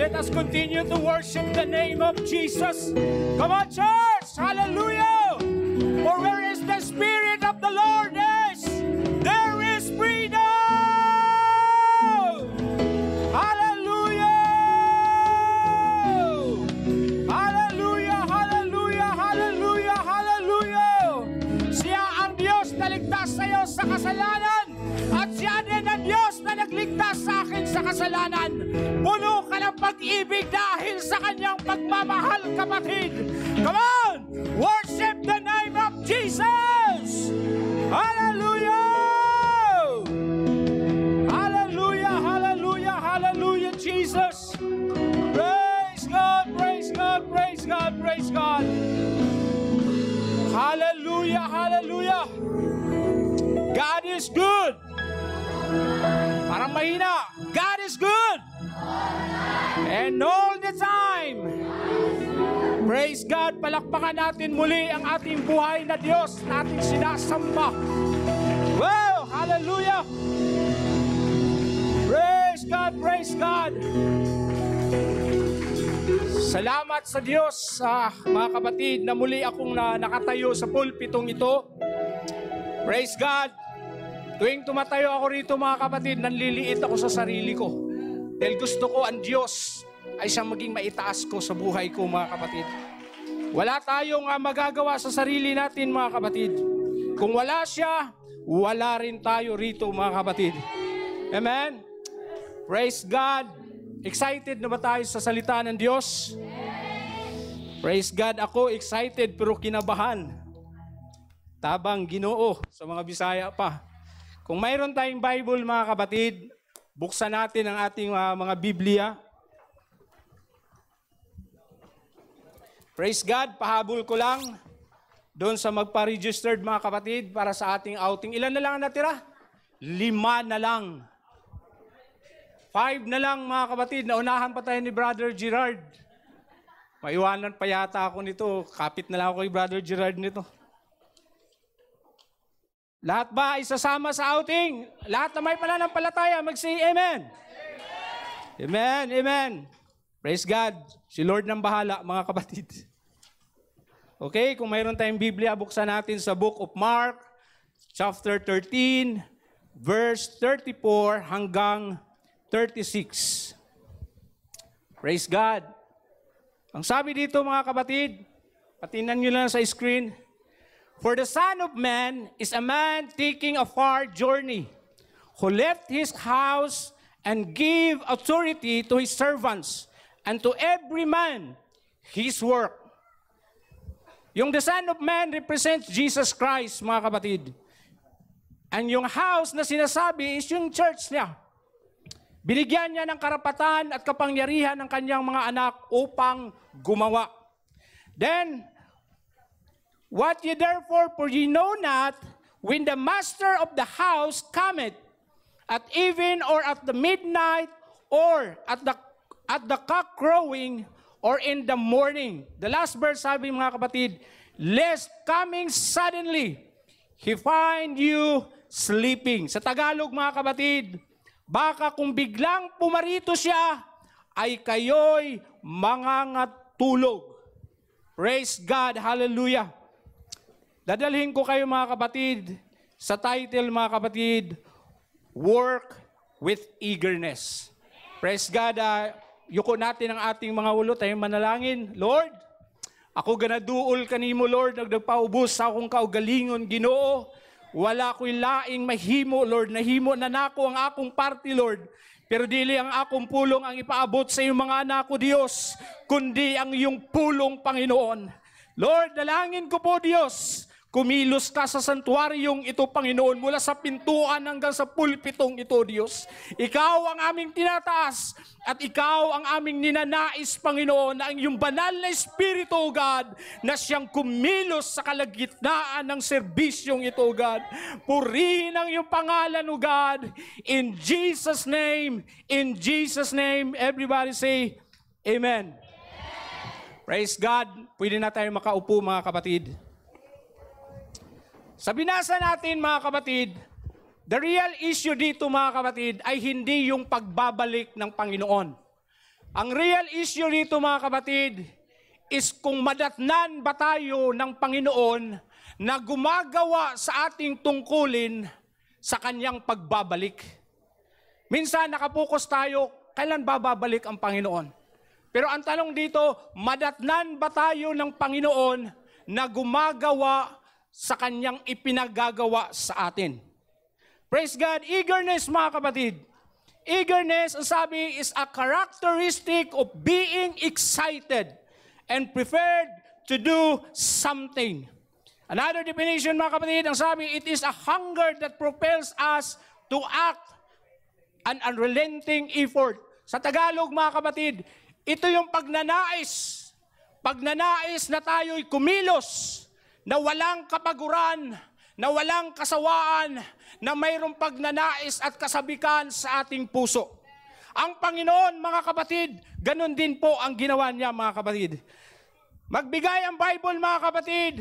let us continue to worship the name of Jesus. Come on, church! Hallelujah! For where is the Spirit of the Lord is, there is freedom! Hallelujah! Hallelujah! Hallelujah! Hallelujah! Hallelujah! Siya ang Diyos na ligtas sa iyo sa kasalanan, at siya din ang Diyos na nagligtas sa akin sa kasalanan. Puno ka ng pag-ibig dahil sa kanyang pagmamahal, kapatid. Come on! Worship the name of Jesus! Hallelujah! Hallelujah! Hallelujah! Hallelujah, Jesus! Praise God! Praise God! Praise God! Praise God! Hallelujah! Hallelujah! God is good! Parang mahina. God is good! And all the time. Praise God. Palakpakan natin muli ang ating buhay na Diyos na ating sinasamba. Wow! Hallelujah! Praise God! Praise God! Salamat sa Diyos, mga kapatid, na muli akong nakatayo sa pulpitong ito. Praise God! Tuwing tumatayo ako rito, mga kapatid, nanliliit ako sa sarili ko. Dahil gusto ko ang Diyos ay siyang maging maitaas ko sa buhay ko, mga kapatid. Wala tayong magagawa sa sarili natin, mga kapatid. Kung wala siya, wala rin tayo rito, mga kapatid. Amen? Praise God! Excited na ba tayo sa salita ng Diyos? Praise God! Ako excited pero kinabahan. Tabang Ginoo sa mga Bisaya pa. Kung mayroon tayong Bible, mga kapatid, buksan natin ang ating mga Biblia. Praise God, pahabol ko lang doon sa magpa-registered, mga kapatid, para sa ating outing. Ilan na lang ang natira? 5 na lang. 5 na lang, mga kapatid. Naunahan pa tayo ni Brother Gerard. Maiwanan pa yata ako nito. Kapit na lang ako kay Brother Gerard nito. Lahat ba isasama sa outing? Lahat na may pananampalataya, mag-say amen. Amen, amen. Praise God. Si Lord nang bahala, mga kapatid. Okay, kung mayroon tayong Biblia, buksan natin sa Book of Mark, chapter 13, verse 34 hanggang 36. Praise God. Ang sabi dito, mga kapatid, patinan nyo lang sa screen. For the Son of Man is a man taking a far journey, who left his house and gave authority to his servants, and to every man his work. Yung the Son of Man represents Jesus Christ, mga kapatid. And yung house na sinasabi is yung church niya. Binigyan niya ng karapatan at kapangyarihan ng kanyang mga anak upang gumawa. Then, what ye therefore, for ye know not, when the master of the house cometh, at even or at the midnight, or at the cock crowing, or in the morning. The last verse sabi, mga kapatid, lest coming suddenly, he find you sleeping. Sa Tagalog, mga kapatid, baka kung biglang pumarito siya, ay kayo'y mangangatulog. Praise God, hallelujah. Dadalhin ko kayo, mga kapatid, sa title, mga kapatid, Work with Eagerness. Praise God. Yuko natin ang ating mga ulo, tayong manalangin. Lord, ako ganaduol kanimo, Lord, nagpaubos sa akong kaugalingon, Ginoo. Wala ko'y laing mahimo, Lord. Nahimo na nako ang akong party, Lord. Pero dili ang akong pulong ang ipaabot sa iyong mga anak ko, Diyos, kundi ang iyong pulong, Panginoon. Lord, dalangin ko po, Diyos, kumilos ka sa santuaryong ito, Panginoon, mula sa pintuan hanggang sa pulpitong ito, Diyos. Ikaw ang aming tinataas at ikaw ang aming ninanais, Panginoon, na ang iyong banal na Espiritu, O God, na siyang kumilos sa kalagitnaan ng serbisyong ito, O God. Purihin ang iyong pangalan, O God. In Jesus' name, everybody say, Amen. Praise God. Pwede na tayo makaupo, mga kapatid. Sa binasa natin, mga kapatid, the real issue dito, mga kapatid, ay hindi yung pagbabalik ng Panginoon. Ang real issue rito mga kapatid is kung madatnan ba tayo ng Panginoon na gumagawa sa ating tungkulin sa kanyang pagbabalik. Minsan nakapokus tayo, kailan ba babalik ang Panginoon? Pero ang tanong dito, madatnan ba tayo ng Panginoon na gumagawa sa kanyang ipinagagawa sa atin? Praise God, eagerness mga kapatid. Eagerness, ang sabi, is a characteristic of being excited and prepared to do something. Another definition mga kapatid, ang sabi, it is a hunger that propels us to act, an unrelenting effort. Sa Tagalog mga kapatid, ito yung pagnanais. Pagnanais na tayo'y kumilos, na walang kapaguran, na walang kasawaan, na mayroong pagnanais at kasabikan sa ating puso. Ang Panginoon, mga kapatid, ganun din po ang ginawa niya, mga kapatid. Magbigay ang Bible, mga kapatid,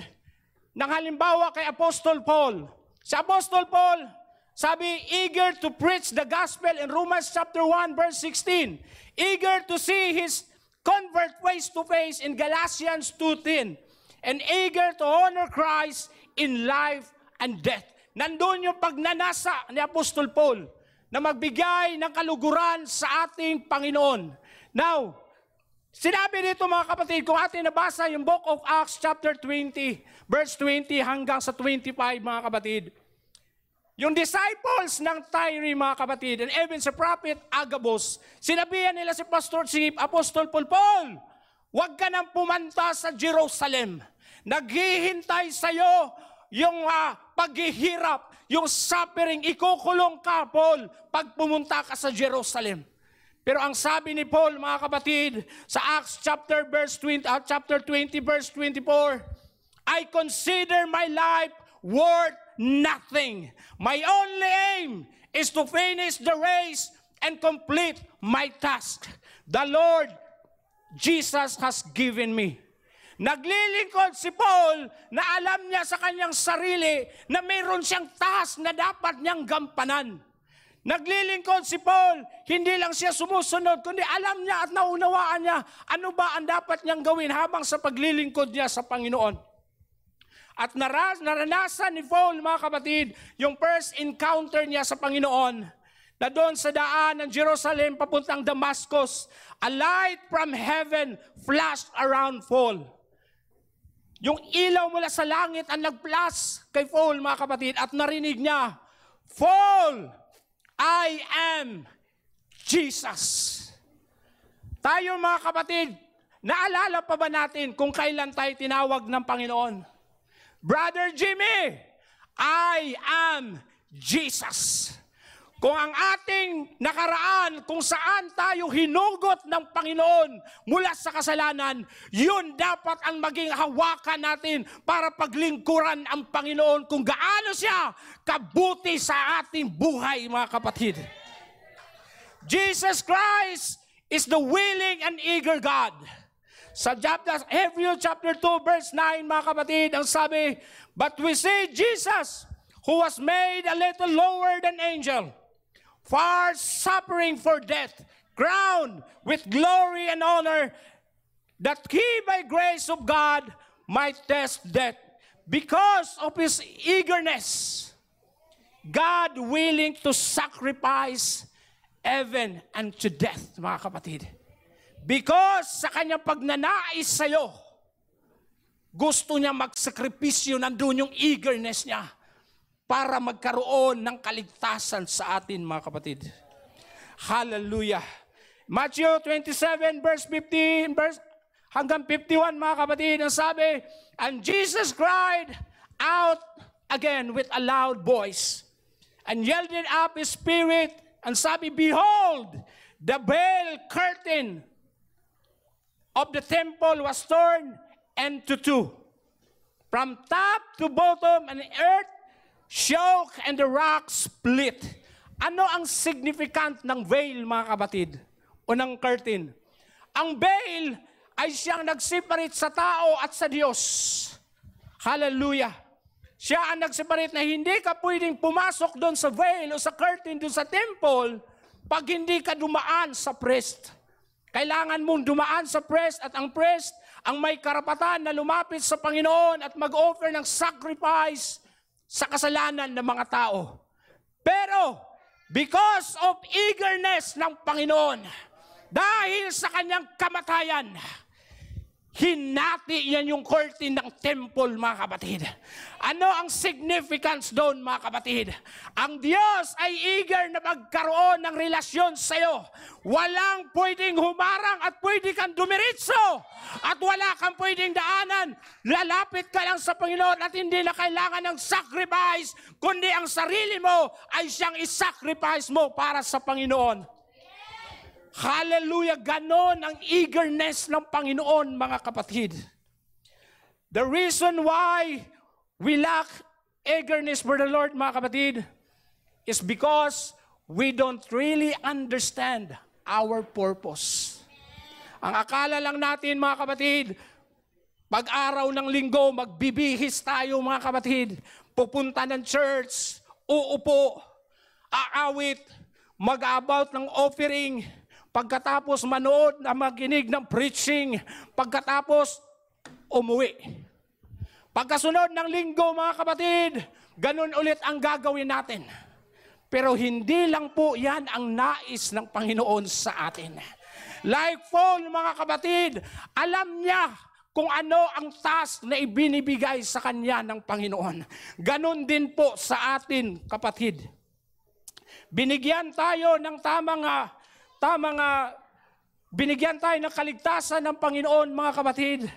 ng halimbawa kay Apostol Paul. Si Apostol Paul, sabi, eager to preach the gospel in Romans chapter 1, verse 16. Eager to see his convert face to face in Galatians 2:10. And eager to honor Christ in life and death. Nandun yung pagnanasa ni Apostol Paul na magbigay ng kaluguran sa ating Panginoon. Now, sinabi dito mga kapatid, kung atin nabasa yung Book of Acts chapter 20, verse 20 hanggang sa 25 mga kapatid, yung disciples ng Tyre mga kapatid, and even sa prophet Agabus, sinabihan nila si Apostol Paul, Paul, huwag ka nang pumanta sa Jerusalem. Naghihintay sa'yo yung paghihirap, yung suffering, ikukulong ka, Paul, pag pumunta ka sa Jerusalem. Pero ang sabi ni Paul, mga kapatid, sa Acts chapter 20, verse 24, I consider my life worth nothing. My only aim is to finish the race and complete my task. The Lord Jesus has given me. Naglilingkod si Paul na alam niya sa kanyang sarili na mayroon siyang task na dapat niyang gampanan. Naglilingkod si Paul, hindi lang siya sumusunod, kundi alam niya at naunawaan niya ano ba ang dapat niyang gawin habang sa paglilingkod niya sa Panginoon. At naranasan ni Paul, mga kapatid, yung first encounter niya sa Panginoon, na doon sa daan ng Jerusalem papuntang Damascus, a light from heaven flashed around Paul. Yung ilaw mula sa langit ang nag-flash kay Paul, mga kapatid, at narinig niya, Paul, I am Jesus. Tayo mga kapatid, naalala pa ba natin kung kailan tayo tinawag ng Panginoon? Brother Jimmy, I am Jesus. Kung ang ating nakaraan, kung saan tayo hinugot ng Panginoon mula sa kasalanan, yun dapat ang maging hawakan natin para paglingkuran ang Panginoon kung gaano siya kabuti sa ating buhay, mga kapatid. Jesus Christ is the willing and eager God. Sa Hebrews chapter 2, verse 9, mga kapatid, ang sabi, but we see Jesus, who was made a little lower than angel, far suffering for death, crowned with glory and honor, that he by grace of God might test death. Because of his eagerness, God willing to sacrifice even unto death, mga kapatid. Because sa kanyang pagnanais sa'yo, gusto niya magsakripisyo, nandun yung eagerness niya para magkaroon ng kaligtasan sa atin, mga kapatid. Hallelujah. Matthew 27, verse 15, hanggang 51, mga kapatid, ang sabi, and Jesus cried out again with a loud voice, and yielded up his spirit, and sabi, behold, the veil curtain of the temple was torn into two, from top to bottom, and the earth shook and the rock split. Ano ang significant ng veil, mga kapatid? O ng curtain? Ang veil ay siyang nag-separate sa tao at sa Diyos. Hallelujah. Siya ang nag-separate na hindi ka pwedeng pumasok doon sa veil o sa curtain doon sa temple pag hindi ka dumaan sa priest. Kailangan mong dumaan sa priest at ang priest ang may karapatan na lumapit sa Panginoon at mag-offer ng sacrifice sa kasalanan ng mga tao. Pero, because of eagerness ng Panginoon, dahil sa kanyang kamatayan, hinati yan yung curtain ng temple, mga kapatid. Ano ang significance doon, mga kapatid? Ang Diyos ay eager na magkaroon ng relasyon sa iyo. Walang pwedeng humarang at pwede kang dumiritso. At wala kang pwedeng daanan. Lalapit ka lang sa Panginoon at hindi na kailangan ng sacrifice, kundi ang sarili mo ay siyang isacrifice mo para sa Panginoon. Hallelujah! Ganon ang eagerness ng Panginoon, mga kapatid. The reason why we lack eagerness for the Lord, mga kapatid, is because we don't really understand our purpose. Ang akala lang natin, mga kapatid, pag-araw ng linggo, magbibihis tayo, mga kapatid, pupunta ng church, uupo, aawit, mag-about ng offering, pagkatapos manood na makinig ng preaching, pagkatapos umuwi. Pagkasunod ng linggo, mga kapatid, ganun ulit ang gagawin natin. Pero hindi lang po yan ang nais ng Panginoon sa atin. Like Paul, mga kapatid, alam niya kung ano ang task na ibinibigay sa kanya ng Panginoon. Ganun din po sa atin, kapatid. Binigyan tayo ng binigyan tayo ng kaligtasan ng Panginoon, mga kapatid,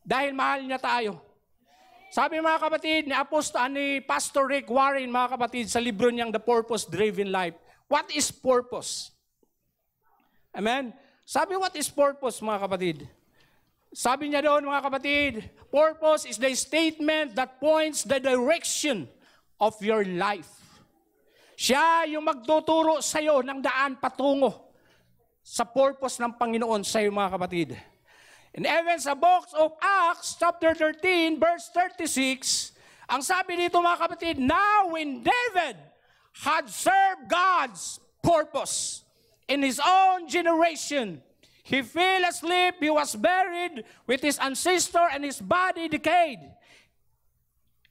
dahil mahal niya tayo. Sabi, mga kapatid, ni Pastor Rick Warren, mga kapatid, sa libro niyang The Purpose-Driven Life, what is purpose? Amen? Sabi, what is purpose, mga kapatid? Sabi niya doon, mga kapatid, purpose is the statement that points the direction of your life. Siya yung magtuturo sa iyo ng daan patungo sa purpose ng Panginoon sa iyo, mga kapatid. And even sa book of Acts, chapter 13, verse 36, ang sabi dito, mga kapatid, now when David had served God's purpose in his own generation, he fell asleep, he was buried with his ancestor, and his body decayed.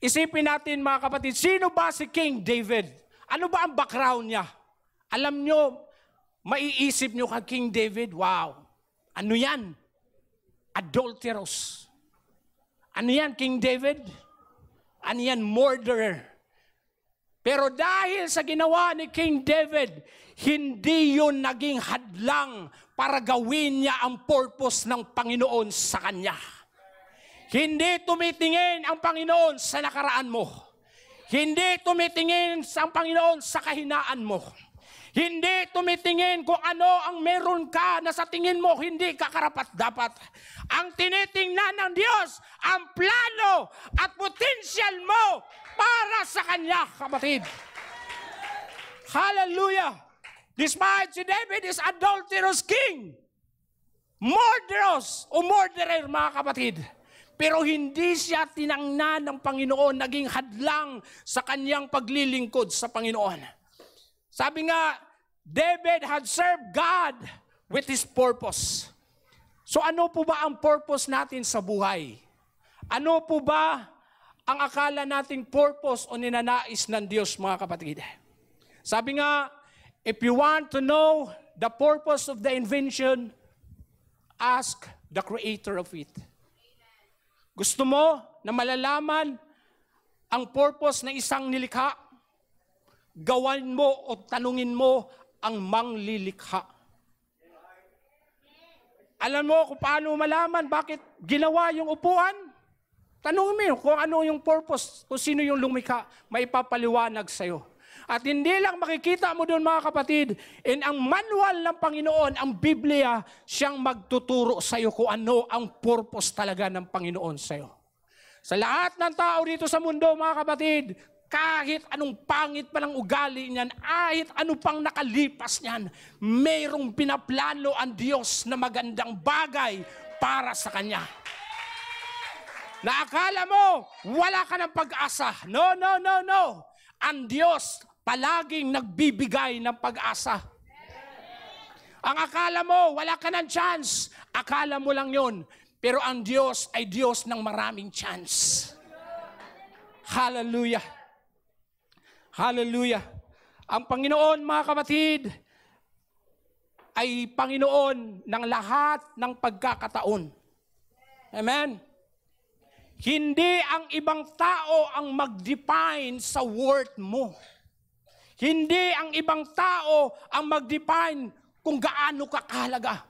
Isipin natin, mga kapatid, sino ba si King David? Ano ba ang background niya? Alam nyo, maiisip nyo kay King David, wow, ano yan? Adulterous. Ano yan, King David? Ano yan, murderer? Pero dahil sa ginawa ni King David, hindi yun naging hadlang para gawin niya ang purpose ng Panginoon sa kanya. Hindi tumitingin ang Panginoon sa nakaraan mo. Hindi tumitingin sa Panginoon sa kahinaan mo. Hindi tumitingin kung ano ang meron ka na sa tingin mo hindi ka karapat-dapat. Ang tinitingnan ng Diyos, ang plano at potensyal mo para sa Kanya, kapatid. Hallelujah! Despite si David is adulterous king, murderous o murderer, mga kapatid, pero hindi siya tinangnan ng Panginoon, naging hadlang sa kanyang paglilingkod sa Panginoon. Sabi nga, David had served God with his purpose. So ano po ba ang purpose natin sa buhay? Ano po ba ang akala nating purpose o ninanais ng Diyos, mga kapatid? Sabi nga, if you want to know the purpose of the invention, ask the creator of it. Gusto mo na malalaman ang purpose ng isang nilikha? Gawan mo o tanungin mo ang manglilikha. Alam mo kung paano malaman bakit ginawa yung upuan? Tanungin mo kung ano yung purpose, kung sino yung lumikha, may papaliwanag sa'yo. At hindi lang makikita mo doon, mga kapatid, in ang manual ng Panginoon, ang Biblia, siyang magtuturo sa iyo kung ano ang purpose talaga ng Panginoon sa iyo. Sa lahat ng tao dito sa mundo, mga kapatid, kahit anong pangit pa ng ugali niyan, kahit ano pang nakalipas niyan, mayroong pinaplano ang Diyos na magandang bagay para sa Kanya. Na akala mo, wala ka ng pag-asa. No, no, no, no. Ang Diyos palaging nagbibigay ng pag-asa. Ang akala mo, wala ka ng chance. Akala mo lang yon. Pero ang Diyos ay Diyos ng maraming chance. Hallelujah. Hallelujah. Ang Panginoon, mga kapatid, ay Panginoon ng lahat ng pagkakataon. Amen? Hindi ang ibang tao ang mag-define sa worth mo. Hindi ang ibang tao ang mag-define kung gaano ka kahalaga.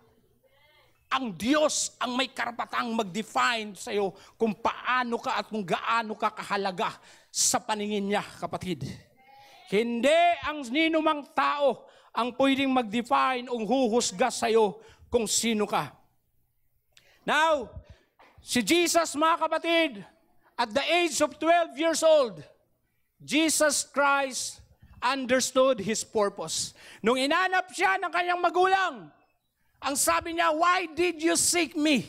Ang Diyos ang may karapatang mag-define sa iyo kung paano ka at kung gaano ka kahalaga sa paningin niya, kapatid. Hindi ang ninumang tao ang pwedeng mag-define o huhusga sa iyo kung sino ka. Now, si Jesus, mga kapatid, at the age of 12 years old, Jesus Christ understood His purpose. Nung inanap siya ng kanyang magulang, ang sabi niya, "Why did you seek me?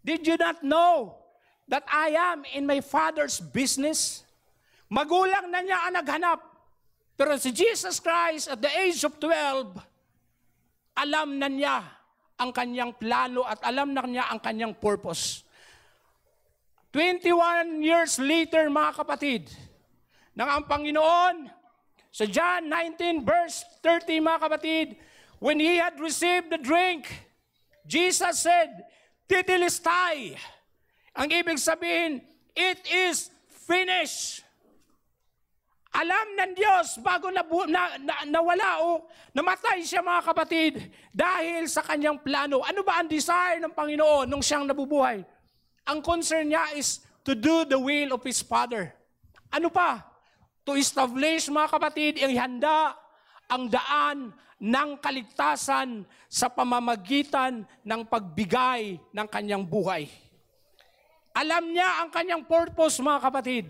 Did you not know that I am in my Father's business?" Magulang na niya ang naghanap. Pero si Jesus Christ at the age of 12, alam na niya ang kanyang plano at alam na niya ang kanyang purpose. 21 years later, mga kapatid, nang ang Panginoon, sa John 19 verse 30, mga kapatid, when He had received the drink, Jesus said, "Tetelestai." Ang ibig sabihin, it is finished. Alam ng Diyos bago nawala o namatay siya, mga kapatid, dahil sa kanyang plano. Ano ba ang desire ng Panginoon nung siyang nabubuhay? Ang concern niya is to do the will of His Father. Ano pa? To establish, mga kapatid, ang handa, ang daan ng kaligtasan sa pamamagitan ng pagbigay ng kanyang buhay. Alam niya ang kanyang purpose, mga kapatid.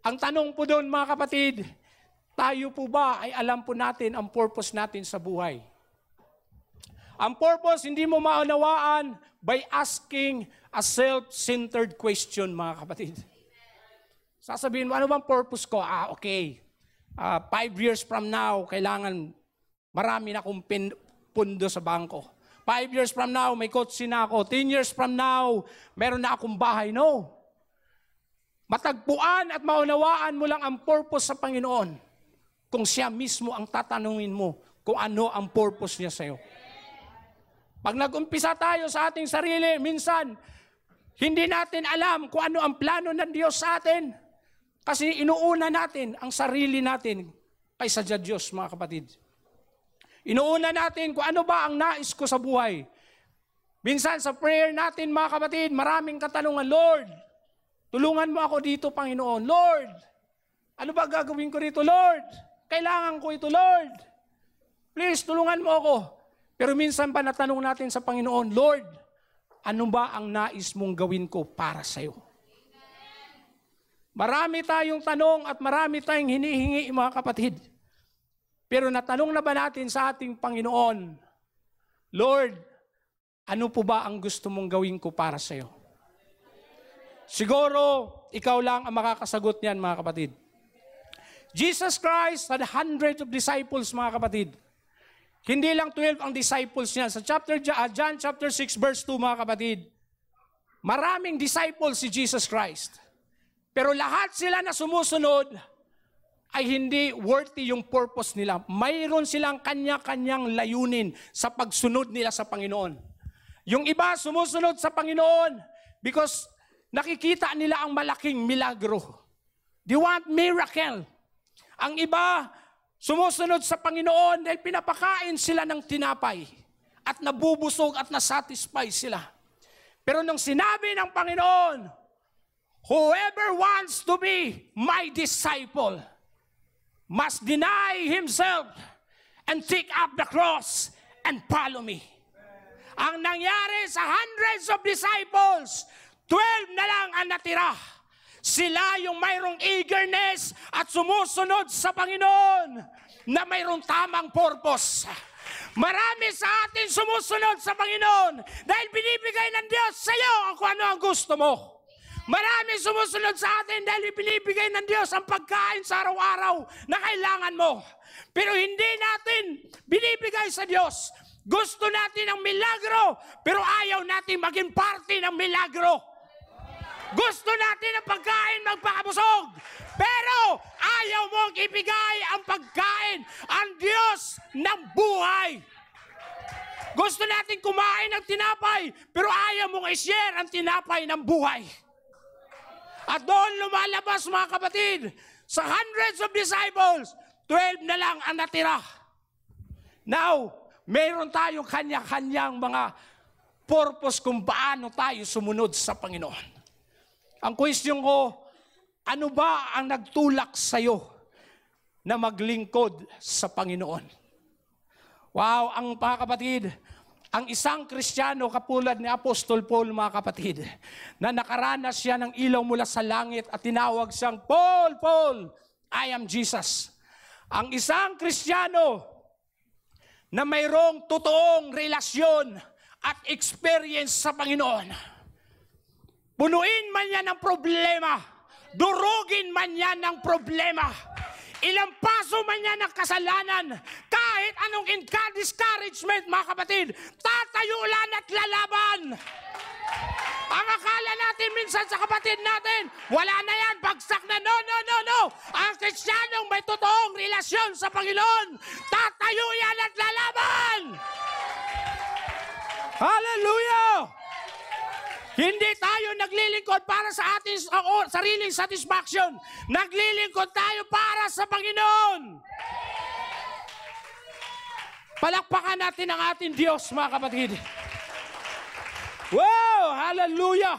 Ang tanong po doon, mga kapatid, tayo po ba ay alam po natin ang purpose natin sa buhay? Ang purpose, hindi mo maunawaan by asking a self-centered question, mga kapatid. Sasabihin mo, ano bang purpose ko? Okay. 5 years from now, kailangan marami na akong pundo sa bangko. 5 years from now, may kotse na ako. 10 years from now, meron na akong bahay. No. Matagpuan at maunawaan mo lang ang purpose sa Panginoon kung siya mismo ang tatanungin mo kung ano ang purpose niya sa iyo. Pag nag-umpisa tayo sa ating sarili, minsan, hindi natin alam kung ano ang plano ng Diyos sa atin. Kasi inuuna natin ang sarili natin kaysa sa Diyos, mga kapatid. Inuuna natin kung ano ba ang nais ko sa buhay. Minsan sa prayer natin, mga kapatid, maraming katanungan, Lord, tulungan mo ako dito, Panginoon. Lord, ano ba gagawin ko dito, Lord? Kailangan ko ito, Lord. Please, tulungan mo ako. Pero minsan pa natanong natin sa Panginoon, Lord, ano ba ang nais mong gawin ko para sa iyo? Marami tayong tanong at marami tayong hinihingi, mga kapatid. Pero natanong na ba natin sa ating Panginoon, Lord, ano po ba ang gusto mong gawin ko para sa iyo? Siguro, ikaw lang ang makakasagot niyan, mga kapatid. Jesus Christ had hundreds of disciples, mga kapatid. Hindi lang 12 ang disciples niya. Sa John chapter 6 verse 2, mga kapatid, maraming disciples si Jesus Christ. Pero lahat sila na sumusunod ay hindi worthy yung purpose nila. Mayroon silang kanya-kanyang layunin sa pagsunod nila sa Panginoon. Yung iba sumusunod sa Panginoon because nakikita nila ang malaking milagro. They want miracle. Ang iba sumusunod sa Panginoon dahil pinapakain sila ng tinapay at nabubusog at nasatisfy sila. Pero nung sinabi ng Panginoon, whoever wants to be my disciple must deny himself and take up the cross and follow me. Ang nangyari sa hundreds of disciples, 12 na lang ang natira. Sila yung mayroong eagerness at sumusunod sa Panginoon na mayroong tamang purpose. Marami sa atin sumusunod sa Panginoon dahil binibigay ng Diyos sa iyo kung ano ang gusto mo. Marami sumusunod sa atin dahil binibigay ng Diyos ang pagkain sa araw-araw na kailangan mo. Pero hindi natin binibigay sa Diyos. Gusto natin ng milagro, pero ayaw natin maging parte ng milagro. Gusto natin ng pagkain magpakabusog, pero ayaw mong ibigay ang pagkain, ang Diyos ng buhay. Gusto natin kumain ng tinapay, pero ayaw mong i-share ang tinapay ng buhay. At doon lumalabas, mga kapatid, sa hundreds of disciples, 12 na lang ang natira. Now, mayroon tayong kanya-kanyang mga purpose kung paano tayo sumunod sa Panginoon. Ang question ko, ano ba ang nagtulak sa'yo na maglingkod sa Panginoon? Wow, ang mga kapatid, ang isang Kristiyano kapulad ni Apostol Paul, mga kapatid, na nakaranas siya ng ilaw mula sa langit at tinawag siyang, Paul, Paul, I am Jesus. Ang isang Kristiyano na mayroong totoong relasyon at experience sa Panginoon, punuin man yan ng problema, durugin man yan ng problema, ilang paso man yan ng kasalanan, kahit anong discouragement, mga kapatid, tatayo ulan at lalaban. Ang akala natin minsan sa kapatid natin, wala na yan, bagsak na. No, no, no, no. Ang Kristiyanong may totoong relasyon sa Panginoon, tatayo yan at lalaban. Hallelujah! Hindi tayo naglilingkod para sa ating sariling satisfaction. Naglilingkod tayo para sa Panginoon. Palakpakan natin ang ating Diyos, mga kapatid. Wow! Hallelujah!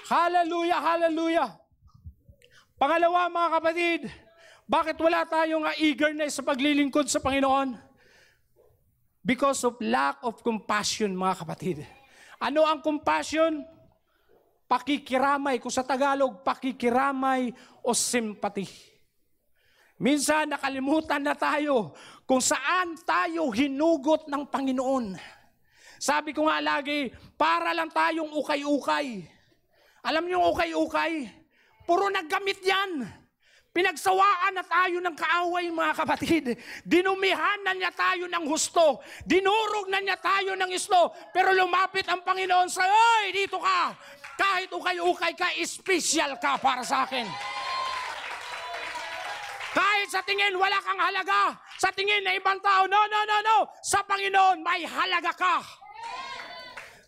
Hallelujah! Hallelujah! Pangalawa, mga kapatid, bakit wala tayong eagerness sa paglilingkod sa Panginoon? Because of lack of compassion, mga kapatid. Ano ang compassion? Pakikiramay. Kung sa Tagalog, pakikiramay o sympathy. Minsan nakalimutan na tayo kung saan tayo hinugot ng Panginoon. Sabi ko nga lagi, para lang tayong ukay-ukay. Alam niyo yung ukay-ukay? Puro naggamit yan. Pinagsawaan na tayo ng kaaway, mga kapatid. Dinumihan na niya tayo ng husto. Dinurog na niya tayo ng gusto. Pero lumapit ang Panginoon sa, oy, dito ka. Kahit ukay-ukay ka, special ka para sa akin. Kahit sa tingin wala kang halaga, sa tingin na ibang tao, no, no, no, no. Sa Panginoon, may halaga ka.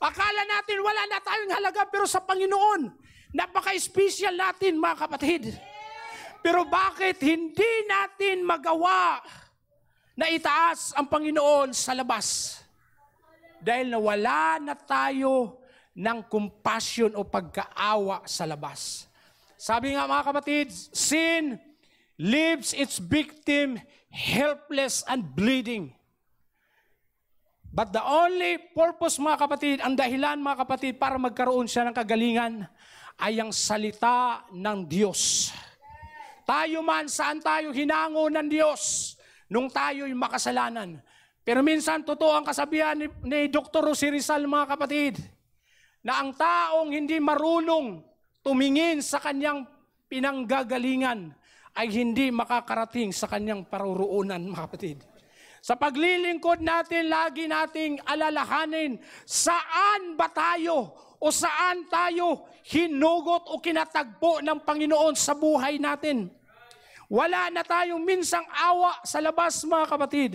Akala natin wala na tayong halaga, pero sa Panginoon, napaka-special natin, mga kapatid. Pero bakit hindi natin magawa na itaas ang Panginoon sa labas? Dahil nawala na tayo ng compassion o pagkaawa sa labas. Sabi nga, mga kapatid, sin leaves its victim helpless and bleeding. But the only purpose, mga kapatid, ang dahilan, mga kapatid, para magkaroon siya ng kagalingan ay ang salita ng Diyos. Tayo man, saan tayo hinango ng Diyos nung tayo'y makasalanan. Pero minsan, totoo ang kasabihan ni Dr. Jose Rizal, mga kapatid, na ang taong hindi marunong tumingin sa kanyang pinanggagalingan ay hindi makakarating sa kanyang paruroonan, mga kapatid. Sa paglilingkod natin, lagi nating alalahanin saan ba tayo o saan tayo hinugot o kinatagpo ng Panginoon sa buhay natin. Wala na tayong minsang awa sa labas, mga kapatid.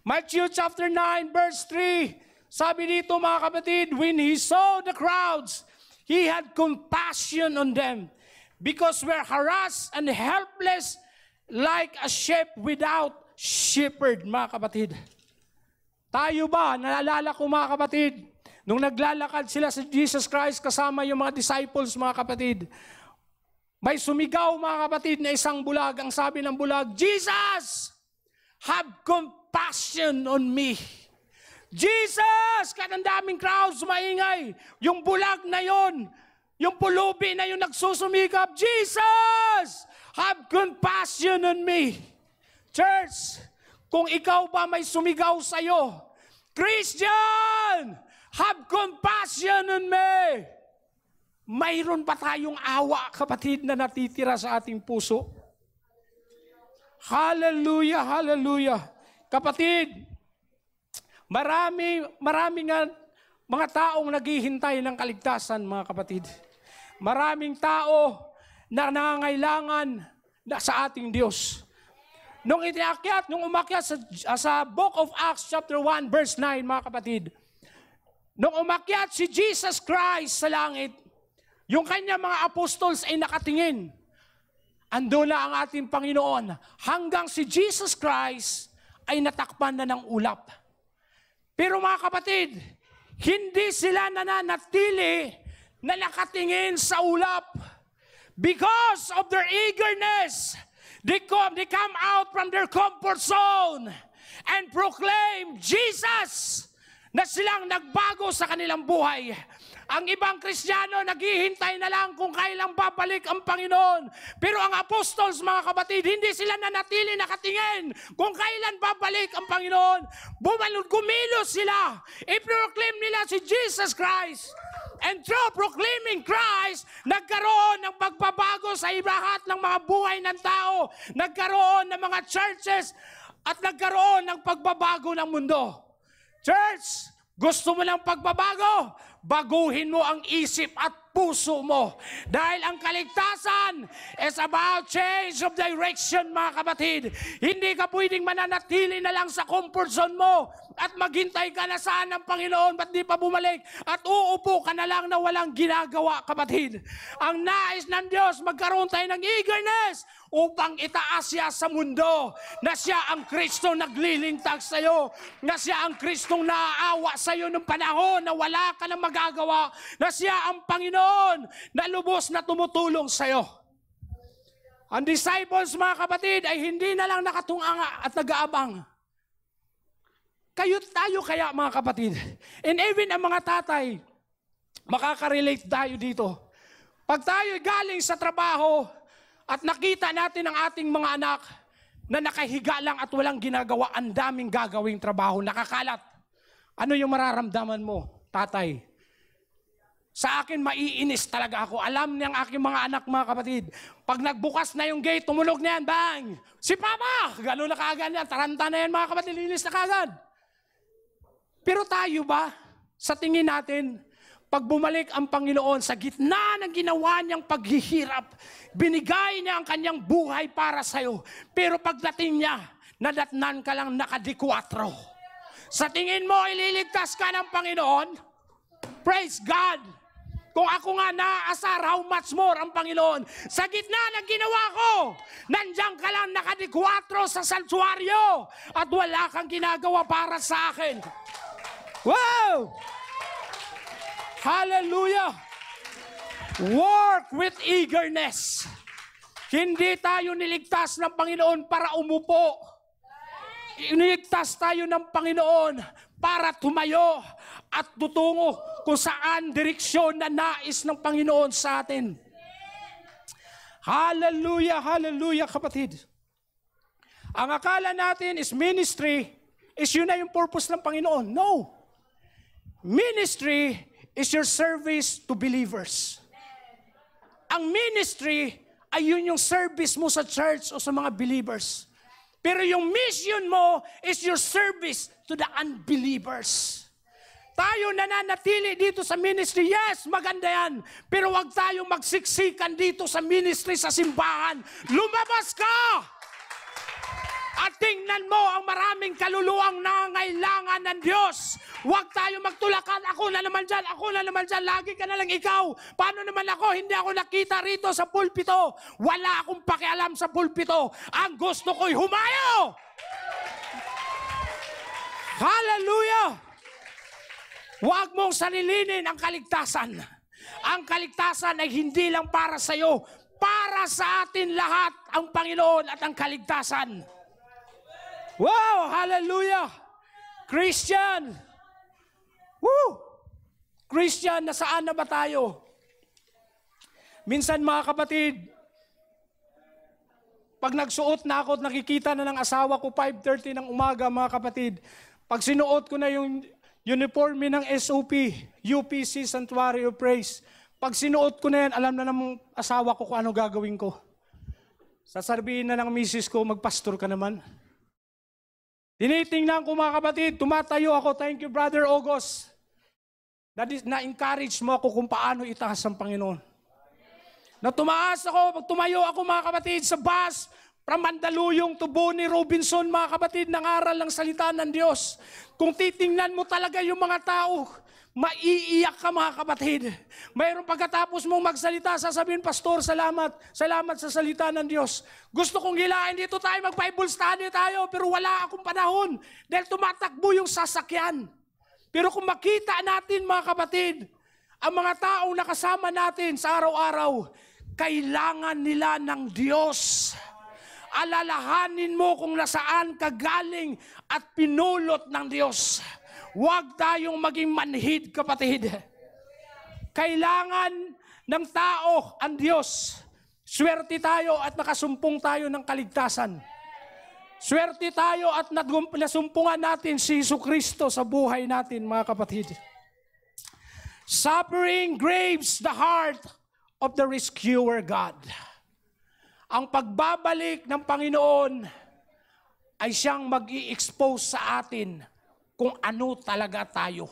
Matthew chapter 9 verse 3, sabi dito, mga kapatid, when he saw the crowds, he had compassion on them because we're harassed and helpless like a sheep without shepherd, mga kapatid. Tayo ba, naalala ko, mga kapatid, nung naglalakad sila sa Jesus Christ kasama yung mga disciples, mga kapatid, may sumigaw, mga kapatid, na isang bulag. Ang sabi ng bulag, Jesus, have compassion on me. Jesus! Kahit ang daming crowds, maingay. Yung bulag na yon, yung pulubi na yung nagsusumikap, Jesus, have compassion on me. Church, kung ikaw ba may sumigaw sa'yo, Christian, have compassion on me. mayroon pa tayong awa, kapatid, na natitira sa ating puso. Hallelujah, hallelujah. Kapatid, marami nga mga taong naghihintay ng kaligtasan, mga kapatid. Maraming tao na nangangailangan sa ating Diyos. Nung umakyat sa Book of Acts chapter 1 verse 9, mga kapatid, nung umakyat si Jesus Christ sa langit, yung kanyang mga apostles ay nakatingin. Ando na ang ating Panginoon. Hanggang si Jesus Christ ay natakpan na ng ulap. Pero mga kapatid, hindi sila nananatili na nakatingin sa ulap. Because of their eagerness, they come out from their comfort zone and proclaim Jesus, na silang nagbago sa kanilang buhay. Ang ibang Kristiyano naghihintay na lang kung kailan babalik ang Panginoon. Pero ang apostles, mga kapatid, hindi sila nanatili nakatingin kung kailan babalik ang Panginoon. Gumilos sila. I-proclaim nila si Jesus Christ. And through proclaiming Christ, nagkaroon ng pagbabago sa lahat ng mga buhay ng tao. Nagkaroon ng mga churches at nagkaroon ng pagbabago ng mundo. Church, gusto mo ng pagbabago? Baguhin mo ang isip at puso mo. Dahil ang kaligtasan is about change of direction, mga kapatid. Hindi ka pwedeng mananatili na lang sa comfort zone mo at maghintay ka na saan ng Panginoon, ba't di pa bumalik? At uupo ka na lang na walang ginagawa, kapatid. Ang nais ng Diyos, magkaroon tayo ng eagerness upang itaas siya sa mundo, na siya ang Kristong naglilintag sa iyo, na siya ang Kristong naaawa sa iyo ng panahon na wala ka nang magagawa, na siya ang Panginoon na lubos na tumutulong sa iyo. Ang disciples, mga kapatid, ay hindi na lang nakatunganga at nag-aabang. Tayo kaya, mga kapatid, and even ang mga tatay, makaka-relate tayo dito. Pag tayo galing sa trabaho at nakita natin ang ating mga anak na nakahiga lang at walang ginagawa, ang daming gagawing trabaho, nakakalat. Ano yung mararamdaman mo, tatay? Sa akin, maiinis talaga ako. Alam niyang aking mga anak, mga kapatid, pag nagbukas na yung gate, tumunog na yan, bang! Si Papa! Gano'n na kaagad yan. Taranta na yan, mga kapatid, linis na kaagad. Pero tayo ba, sa tingin natin, pag bumalik ang Panginoon sa gitna ng ginawa niyang paghihirap, binigay niya ang kanyang buhay para sa'yo. Pero pagdating niya, nadatnan ka lang nakadikwatro. Sa tingin mo, ililigtas ka ng Panginoon? Praise God! Kung ako nga naaasar, how much more ang Panginoon? Sa gitna ng ginawa ko, nandiyan ka lang nakadikwatro sa santuaryo at wala kang ginagawa para sa akin. Wow! Hallelujah! Work with eagerness. Hindi tayo niligtas ng Panginoon para umupo. Niligtas tayo ng Panginoon para tumayo at tutungo kung saan direksyon na nais ng Panginoon sa atin. Hallelujah, hallelujah, kapatid. Ang akala natin is ministry, is yun na yung purpose ng Panginoon. No. Ministry is your service to believers. Ang ministry ay yun yung service mo sa church o sa mga believers. Pero yung mission mo is your service to the unbelievers. Tayo nananatili dito sa ministry, yes, maganda yan. Pero wag tayong magsiksikan dito sa ministry, sa simbahan. Lumabas ka! At tingnan mo ang maraming kaluluwang nangangailangan ng Diyos. Huwag tayo magtulakan, ako na naman dyan, lagi ka na lang ikaw. Paano naman ako? Hindi ako nakita rito sa pulpito. Wala akong pakialam sa pulpito. Ang gusto ko'y humayo! Hallelujah! Huwag mong sarilinin ang kaligtasan. Ang kaligtasan ay hindi lang para sa iyo, para sa atin lahat ang Panginoon at ang kaligtasan. Wow! Hallelujah! Christian! Woo! Christian, nasaan na ba tayo? Minsan, mga kapatid, pag nagsuot na ako at nakikita na ng asawa ko 5:30 ng umaga, mga kapatid, pag sinuot ko na yung uniforme ng SOP, UPC Sanctuary of Praise, Pag sinuot ko na yan, alam na ng asawa ko kung ano gagawin ko. Sasabihin na ng misis ko, magpastor ka naman. Tinitingnan ko mga kapatid, tumatayo ako. Thank you, Brother August. Na-encourage mo ako kung paano itaas ang Panginoon. Na tumaas ako, pag tumayo ako mga kapatid sa bus, from Mandaluyong to Bonnie Robinson, mga kapatid, nangaral ng salita ng Diyos. Kung titingnan mo talaga yung mga tao, maiiyak ka mga kapatid. Mayroon pagkatapos mong magsalita, sasabihin, Pastor, salamat. Salamat sa salita ng Diyos. Gusto kong hilain dito tayo, mag-Bible study tayo, pero wala akong panahon dahil tumatakbo yung sasakyan. Pero kung makita natin mga kapatid, ang mga taong nakasama natin sa araw-araw, kailangan nila ng Diyos. Alalahanin mo kung nasaan ka galing at pinulot ng Diyos. Huwag tayong maging manhid, kapatid. Kailangan ng tao ang Diyos. Swerte tayo at nakasumpong tayo ng kaligtasan. Swerte tayo at nasumpungan natin si Jesucristo sa buhay natin, mga kapatid. Suffering grieves the heart of the rescuer God. Ang pagbabalik ng Panginoon ay siyang mag-i-expose sa atin kung ano talaga tayo.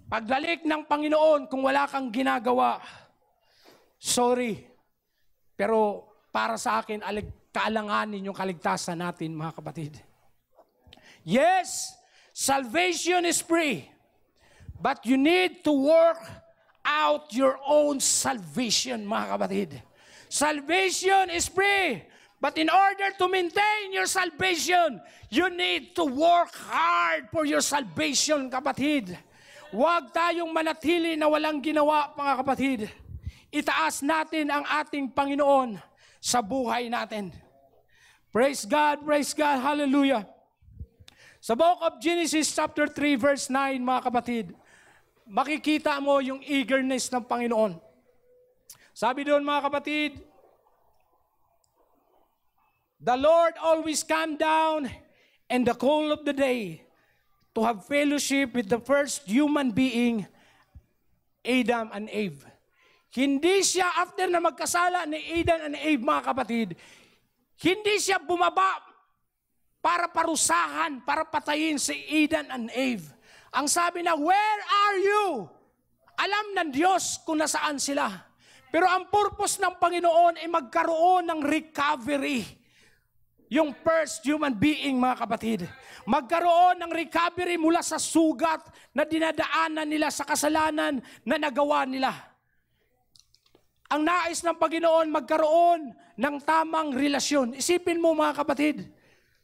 Pagbalik ng Panginoon, kung wala kang ginagawa, sorry, pero para sa akin, kaalanganin yung kaligtasan natin, mga kapatid. Yes, salvation is free, but you need to work out your own salvation, mga kapatid. Salvation is free, but in order to maintain your salvation, you need to work hard for your salvation, kapatid. Huwag tayong manatili na walang ginawa, mga kapatid. Itaas natin ang ating Panginoon sa buhay natin. Praise God, hallelujah. Sa book of Genesis chapter 3 verse 9, mga kapatid, makikita mo yung eagerness ng Panginoon. Sabi doon, mga kapatid, the Lord always come down in the cool of the day to have fellowship with the first human being, Adam and Eve. Hindi siya, after na magkasala ni Adam and Eve, mga kapatid, hindi siya bumaba para parusahan, para patayin si Adam and Eve. Ang sabi na, where are you? Alam ng Diyos kung nasaan sila. Pero ang purpose ng Panginoon ay magkaroon ng recovery. Yung first human being, mga kapatid. Magkaroon ng recovery mula sa sugat na dinadaanan nila sa kasalanan na nagawa nila. Ang nais ng Panginoon, magkaroon ng tamang relasyon. Isipin mo, mga kapatid,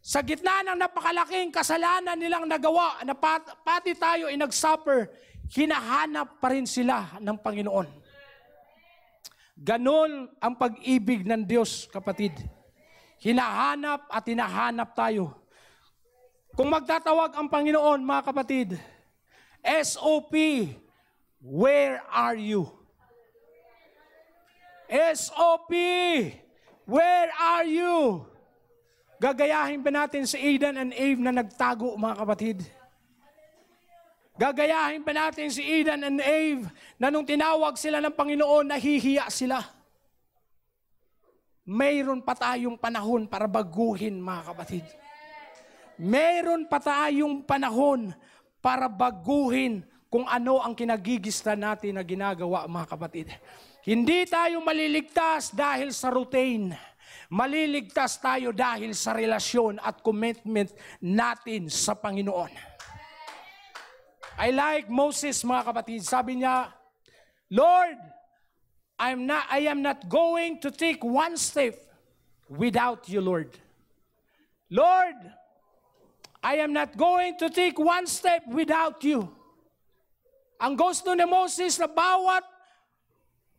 sa gitna ng napakalaking kasalanan nilang nagawa, na pati tayo ay nag-suffer, hinahanap pa rin sila ng Panginoon. Ganon ang pag-ibig ng Diyos, kapatid. Hinahanap at hinahanap tayo. Kung magtatawag ang Panginoon, mga kapatid, SOP, where are you? SOP, where are you? Gagayahin ba natin si Adam and Eve na nagtago, mga kapatid? Gagayahin ba natin si Adam and Eve na nung tinawag sila ng Panginoon, nahihiya sila? Mayroon pa tayong panahon para baguhin, mga kapatid. Mayroon pa tayong panahon para baguhin kung ano ang kinagigista natin na ginagawa, mga kapatid. Hindi tayo maliligtas dahil sa routine. Maliligtas tayo dahil sa relasyon at commitment natin sa Panginoon. I like Moses, mga kapatid. Sabi niya, Lord, I am not going to take one step without you, Lord. Lord, I am not going to take one step without you. Ang gusto ni Moses na bawat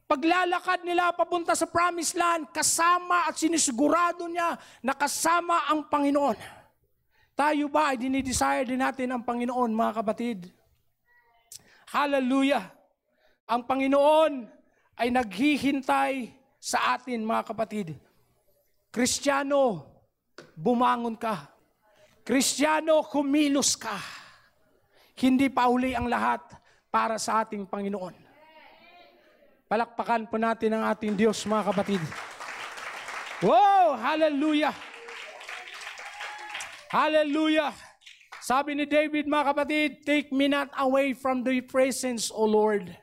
paglalakad nila papunta sa promised land, kasama at sinisigurado niya na kasama ang Panginoon. Tayo ba ay dinidesire din natin ang Panginoon, mga kapatid? Hallelujah! Ang Panginoon ay naghihintay sa atin, mga kapatid. Kristiyano, bumangon ka. Kristiyano, kumilos ka. Hindi pa uli ang lahat para sa ating Panginoon. Palakpakan po natin ang ating Diyos, mga kapatid. Wow! Hallelujah! Hallelujah! Sabi ni David, mga kapatid, take me not away from thy presence, O Lord,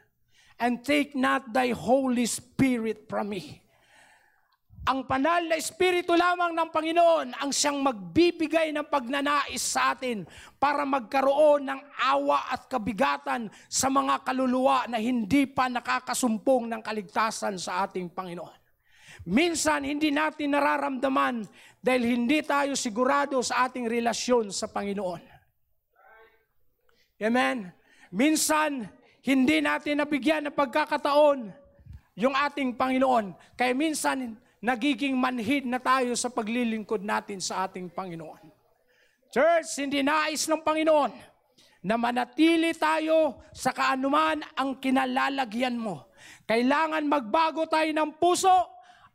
and take not thy Holy Spirit from me. Ang banal na Espiritu lamang ng Panginoon ang siyang magbibigay ng pagnanais sa atin para magkaroon ng awa at kabigatan sa mga kaluluwa na hindi pa nakakasumpong ng kaligtasan sa ating Panginoon. Minsan hindi natin nararamdaman dahil hindi tayo sigurado sa ating relasyon sa Panginoon. Amen? Minsan hindi natin nabigyan ng pagkakataon yung ating Panginoon. Kaya minsan nagiging manhid na tayo sa paglilingkod natin sa ating Panginoon. Church, hindi nais ng Panginoon na manatili tayo sa kaanuman ang kinalalagyan mo. Kailangan magbago tayo ng puso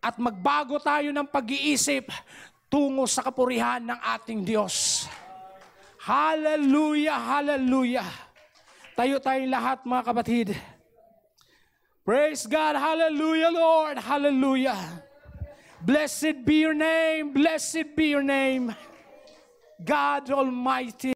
at magbago tayo ng pag-iisip tungo sa kapurihan ng ating Diyos. Hallelujah, hallelujah. Tayo tayong lahat, mga kapatid. Praise God, hallelujah, Lord, hallelujah. Blessed be your name, blessed be your name, God Almighty.